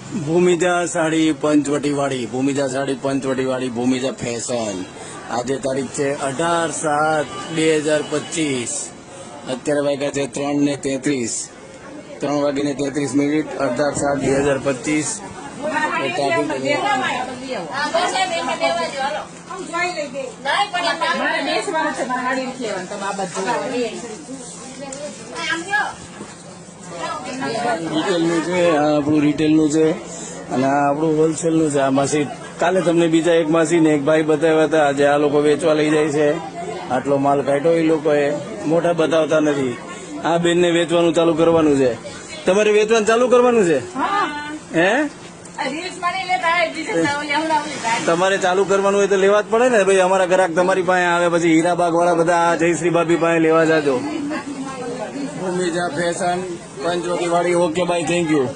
ભૂમિજા સાડી પંચવટી વાળી, ભૂમિજા સાડી પંચવટી વાળી, ભૂમિજા ફેશન. આજે તારીખ છે 18/7/2025. અત્યારે વાગ્યા છે 3:33, 3:33. 18/7/2025. રિટેલનું છે, આ આપણું રિટેલનું છે અને આ આપણું હોલસેલનું છે. આ માસી કાલે તમને બીજા એક માસી ને એક ભાઈ બતાવ્યા હતા. આજે આ લોકો વેચવા લઈ જાય છે. આટલો માલ કાઢ્યો એ લોકોએ, મોટા બતાવતા નથી. આ બેનને વેચવાનું ચાલુ કરવાનું છે. તમારે વેચવાનું ચાલુ કરવાનું છે? હે, તમારે ચાલુ કરવાનું હોય તો લેવા જ પડે ને ભાઈ. અમારા ગ્રાહક તમારી પાસે આવે, પછી હીરાબાગ વાળા બધા જયશ્રી ભાભી પાસે લેવા જાજો. ભૂમિજા ફેશન પંચવટી વાળી. Okay bye, thank you.